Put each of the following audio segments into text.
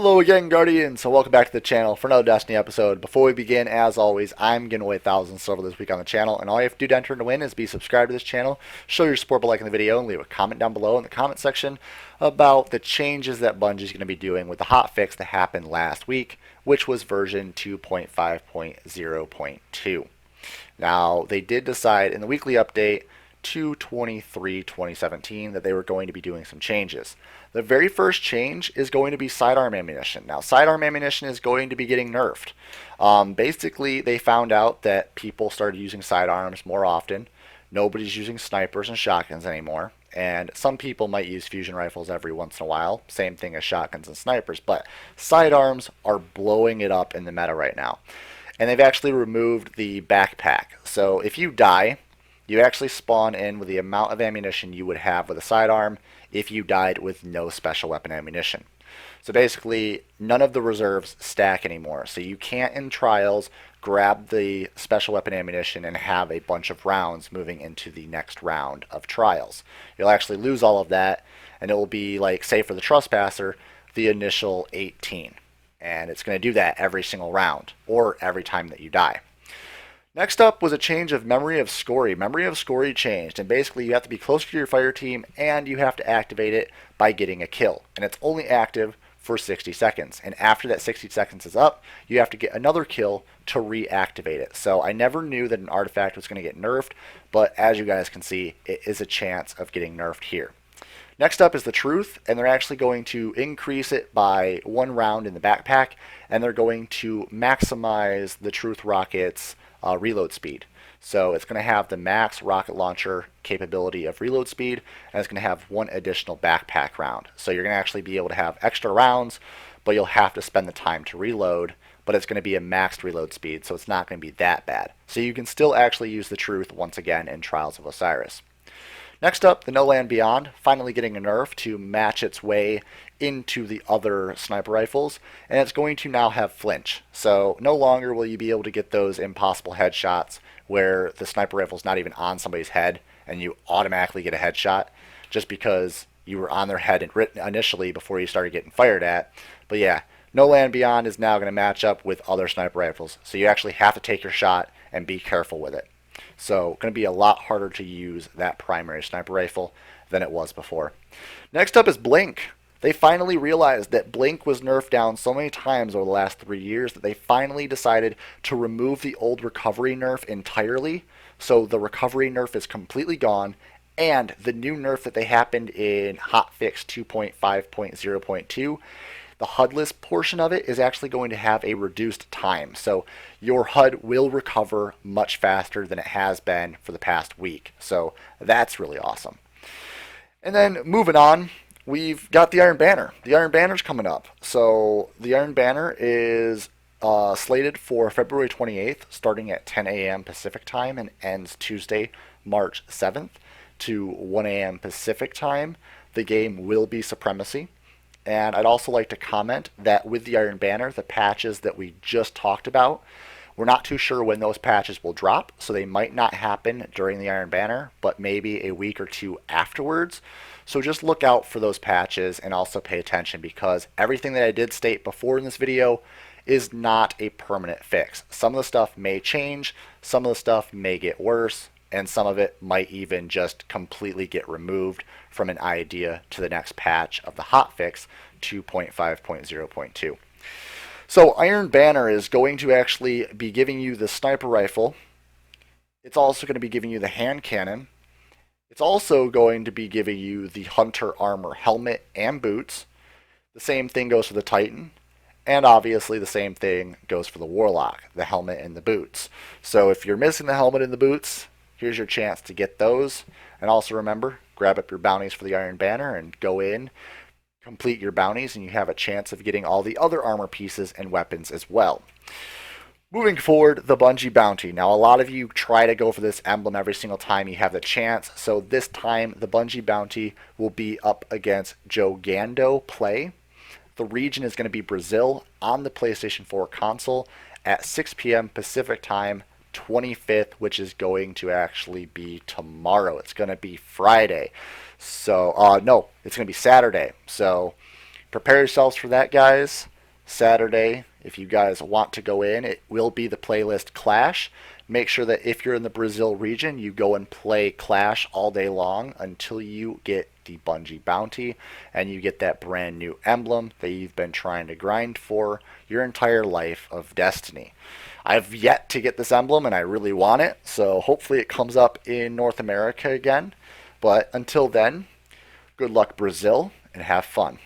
Hello again, Guardians, so welcome back to the channel for another Destiny episode. Before we begin, as always, I'm giving away thousands of silver this week on the channel, and all you have to do to enter to win is be subscribed to this channel, show your support by liking the video, and leave a comment down below in the comment section about the changes that Bungie is going to be doing with the hotfix that happened last week, which was version 2.5.0.2. Now, they did decide in the weekly update 2/23/2017 that they were going to be doing some changes. The very first change is going to be sidearm ammunition. Now, sidearm ammunition is going to be getting nerfed. Basically, they found out that people started using sidearms more often. Nobody's using snipers and shotguns anymore. And some people might use fusion rifles every once in a while. Same thing as shotguns and snipers. But sidearms are blowing it up in the meta right now. And they've actually removed the backpack. So if you die, you actually spawn in with the amount of ammunition you would have with a sidearm if you died with no special weapon ammunition. So basically, none of the reserves stack anymore. So you can't, in trials, grab the special weapon ammunition and have a bunch of rounds moving into the next round of trials. You'll actually lose all of that, and it will be like, say for the Trespasser, the initial 18. And it's going to do that every single round, or every time that you die. Next up was a change of Memory of Scory. Memory of Scory changed, and basically you have to be closer to your fire team, and you have to activate it by getting a kill. And it's only active for 60 seconds. And after that 60 seconds is up, you have to get another kill to reactivate it. So I never knew that an artifact was going to get nerfed, but as you guys can see, it is a chance of getting nerfed here. Next up is the Truth, and they're actually going to increase it by 1 round in the backpack, and they're going to maximize the Truth rocket's reload speed. So it's going to have the max rocket launcher capability of reload speed, and it's going to have 1 additional backpack round. So you're going to actually be able to have extra rounds, but you'll have to spend the time to reload, but it's going to be a maxed reload speed, so it's not going to be that bad. So you can still actually use the Truth once again in Trials of Osiris. Next up, the No Land Beyond, finally getting a nerf to match its way into the other sniper rifles, and it's going to now have flinch. So no longer will you be able to get those impossible headshots where the sniper rifle's not even on somebody's head and you automatically get a headshot just because you were on their head initially before you started getting fired at. But yeah, No Land Beyond is now going to match up with other sniper rifles, so you actually have to take your shot and be careful with it. So going to be a lot harder to use that primary sniper rifle than it was before. Next up is Blink. They finally realized that Blink was nerfed down so many times over the last 3 years that they finally decided to remove the old recovery nerf entirely. So the recovery nerf is completely gone, and the new nerf that they happened in hotfix 2.5.0.2, the HUDless portion of it is actually going to have a reduced time. So your HUD will recover much faster than it has been for the past week. So that's really awesome. And then moving on, we've got the Iron Banner. The Iron Banner's coming up. So the Iron Banner is slated for February 28th, starting at 10 a.m. Pacific time and ends Tuesday, March 7th to 1 a.m. Pacific time. The game will be Supremacy. And I'd also like to comment that with the Iron Banner, the patches that we just talked about, we're not too sure when those patches will drop, so they might not happen during the Iron Banner, but maybe a week or 2 afterwards. So just look out for those patches and also pay attention, because everything that I did state before in this video is not a permanent fix. Some of the stuff may change, some of the stuff may get worse, and some of it might even just completely get removed from an idea to the next patch of the hotfix 2.5.0.2. So Iron Banner is going to actually be giving you the sniper rifle. It's also going to be giving you the hand cannon. It's also going to be giving you the Hunter Armor helmet and boots. The same thing goes for the Titan. And obviously the same thing goes for the Warlock, the helmet and the boots. So if you're missing the helmet and the boots, here's your chance to get those. And also remember, grab up your bounties for the Iron Banner and go in, complete your bounties, and you have a chance of getting all the other armor pieces and weapons as well. Moving forward, the Bungie bounty. Now, a lot of you try to go for this emblem every single time you have the chance. So this time, the Bungie bounty will be up against Jogando Play. The region is going to be Brazil on the PlayStation 4 console at 6 p.m. Pacific time, 25th, which is going to actually be tomorrow. It's going to be Friday. So, no, it's going to be Saturday. So prepare yourselves for that, guys. Saturday, if you guys want to go in, it will be the playlist Clash. Make sure that if you're in the Brazil region, you go and play Clash all day long until you get the Bungie bounty and you get that brand new emblem that you've been trying to grind for your entire life of Destiny. I've yet to get this emblem and I really want it, so hopefully it comes up in North America again. But until then, good luck Brazil and have fun.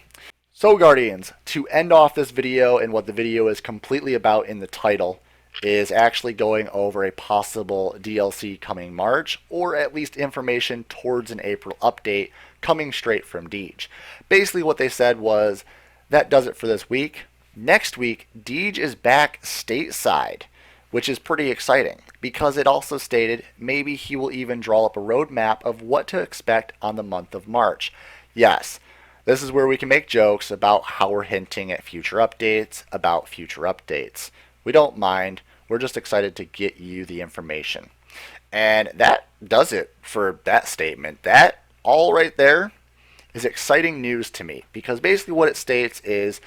So Guardians, to end off this video and what the video is completely about in the title, is actually going over a possible DLC coming March, or at least information towards an April update coming straight from Deej. Basically what they said was, that does it for this week. Next week, Deej is back stateside, which is pretty exciting, because it also stated maybe he will even draw up a roadmap of what to expect on the month of March. Yes, this is where we can make jokes about how we're hinting at future updates, about future updates. We don't mind. We're just excited to get you the information. And that does it for that statement. That all right there is exciting news to me, because basically what it states is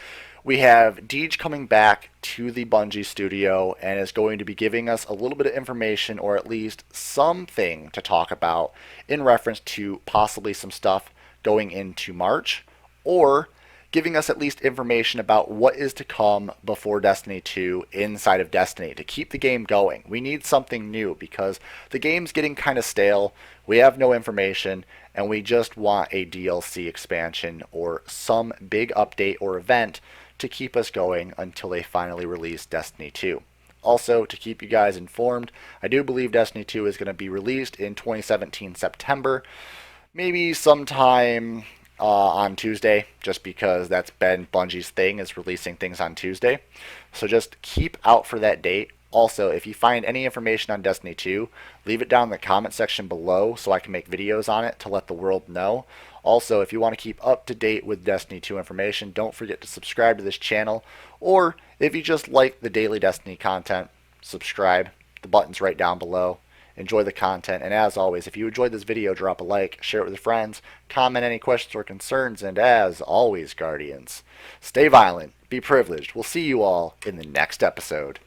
we have Deej coming back to the Bungie studio and is going to be giving us a little bit of information, or at least something to talk about in reference to possibly some stuff going into March, or giving us at least information about what is to come before Destiny 2 inside of Destiny to keep the game going. We need something new because the game's getting kind of stale. We have no information and we just want a DLC expansion or some big update or event to keep us going until they finally release Destiny 2. Also, to keep you guys informed, I do believe Destiny 2 is going to be released in 2017 September, maybe sometime on Tuesday, just because that's been Bungie's thing, is releasing things on Tuesday. So just keep out for that date. Also, if you find any information on Destiny 2, leave it down in the comment section below so I can make videos on it to let the world know. Also, if you want to keep up to date with Destiny 2 information, don't forget to subscribe to this channel. Or if you just like the daily Destiny content, subscribe. The button's right down below. Enjoy the content, and as always, if you enjoyed this video, drop a like, share it with your friends, comment any questions or concerns, and as always, Guardians, stay violent, be privileged. We'll see you all in the next episode.